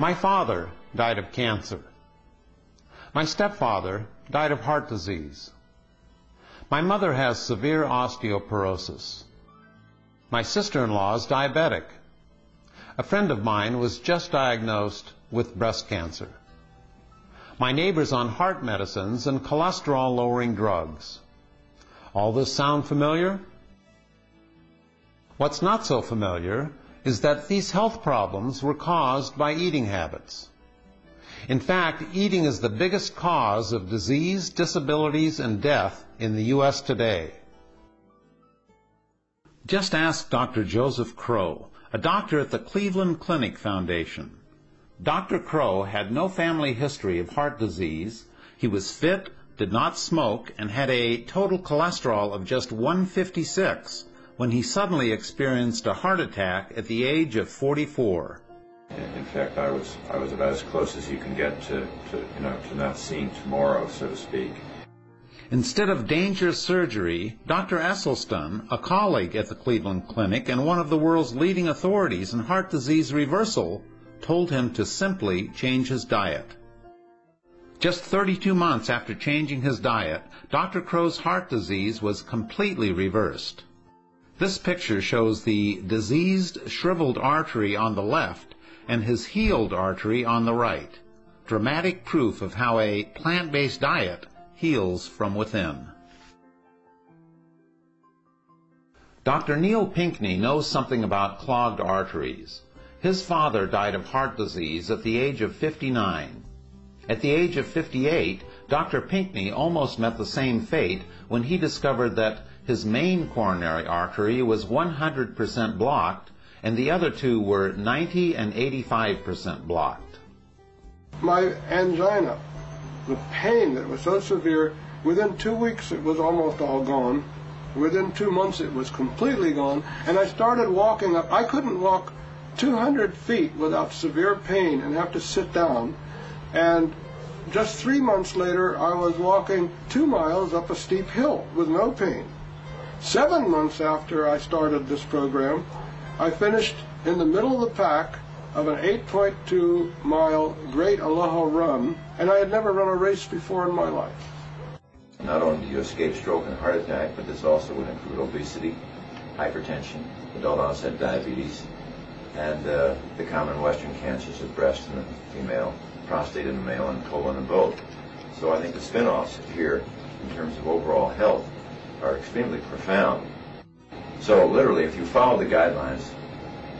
My father died of cancer. My stepfather died of heart disease. My mother has severe osteoporosis. My sister-in-law is diabetic. A friend of mine was just diagnosed with breast cancer. My neighbor's on heart medicines and cholesterol-lowering drugs. All this sound familiar? What's not so familiar is that these health problems were caused by eating habits. In fact, eating is the biggest cause of disease, disabilities, and death in the U.S. today. Just ask Dr. Joseph Crow, a doctor at the Cleveland Clinic Foundation. Dr. Crow had no family history of heart disease. He was fit, did not smoke, and had a total cholesterol of just 156 when he suddenly experienced a heart attack at the age of 44. In fact, I was about as close as you can get to not seeing tomorrow, so to speak. Instead of dangerous surgery, Dr. Esselstyn, a colleague at the Cleveland Clinic and one of the world's leading authorities in heart disease reversal, told him to simply change his diet. Just 32 months after changing his diet, Dr. Crow's heart disease was completely reversed. This picture shows the diseased, shriveled artery on the left and his healed artery on the right. Dramatic proof of how a plant-based diet heals from within. Dr. Neil Pinckney knows something about clogged arteries. His father died of heart disease at the age of 59. At the age of 58, Dr. Pinckney almost met the same fate when he discovered that his main coronary artery was 100% blocked and the other two were 90 and 85% blocked. My angina, the pain that was so severe, within 2 weeks it was almost all gone. Within 2 months it was completely gone, and I started walking up. I couldn't walk 200 feet without severe pain and have to sit down. And just 3 months later, I was walking 2 miles up a steep hill with no pain. 7 months after I started this program, I finished in the middle of the pack of an 8.2 mile Great Aloha run, and I had never run a race before in my life. Not only do you escape stroke and heart attack, but this also would include obesity, hypertension, adult onset diabetes, and the common Western cancers of breast in the female, prostate in the male, and colon in both. So I think the spin-offs here, in terms of overall health, are extremely profound. So literally, if you follow the guidelines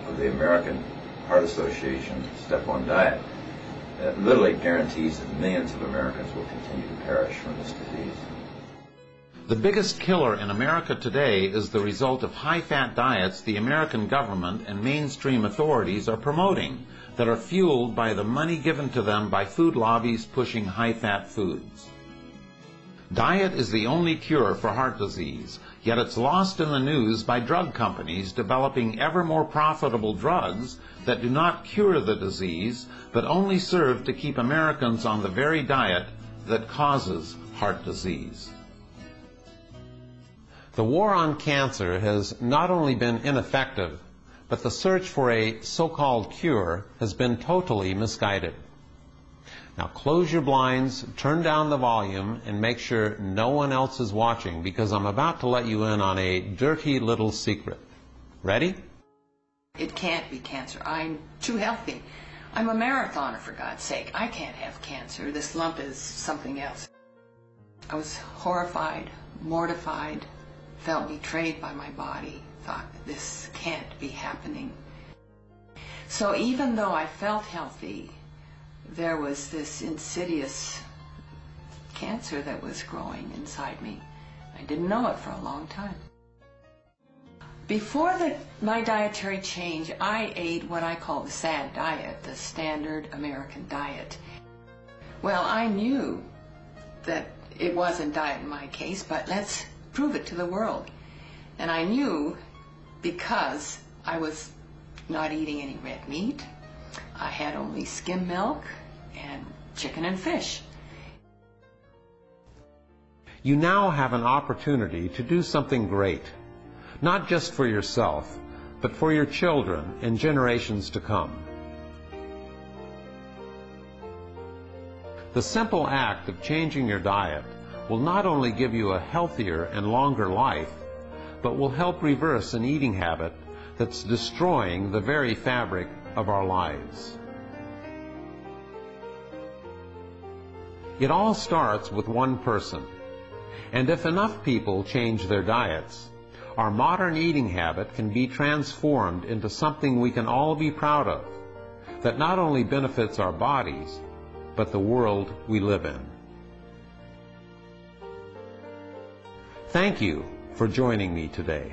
of the American Heart Association Step 1 diet, it literally guarantees that millions of Americans will continue to perish from this disease. The biggest killer in America today is the result of high-fat diets the American government and mainstream authorities are promoting that are fueled by the money given to them by food lobbies pushing high-fat foods. Diet is the only cure for heart disease, yet it's lost in the news by drug companies developing ever more profitable drugs that do not cure the disease, but only serve to keep Americans on the very diet that causes heart disease. The war on cancer has not only been ineffective, but the search for a so-called cure has been totally misguided. Now close your blinds, turn down the volume, and make sure no one else is watching, because I'm about to let you in on a dirty little secret. Ready? It can't be cancer. I'm too healthy. I'm a marathoner, for God's sake. I can't have cancer. This lump is something else. I was horrified, mortified, felt betrayed by my body, thought this can't be happening. So even though I felt healthy, there was this insidious cancer that was growing inside me. I didn't know it for a long time. Before my dietary change, I ate what I call the SAD diet, the standard American diet. Well, I knew that it wasn't diet in my case, but let's prove it to the world. And I knew because I was not eating any red meat. I had only skim milk and chicken and fish. You now have an opportunity to do something great, not just for yourself, but for your children and generations to come. The simple act of changing your diet will not only give you a healthier and longer life, but will help reverse an eating habit that's destroying the very fabric of our lives. It all starts with one person, and if enough people change their diets, our modern eating habit can be transformed into something we can all be proud of, that not only benefits our bodies, but the world we live in. Thank you for joining me today.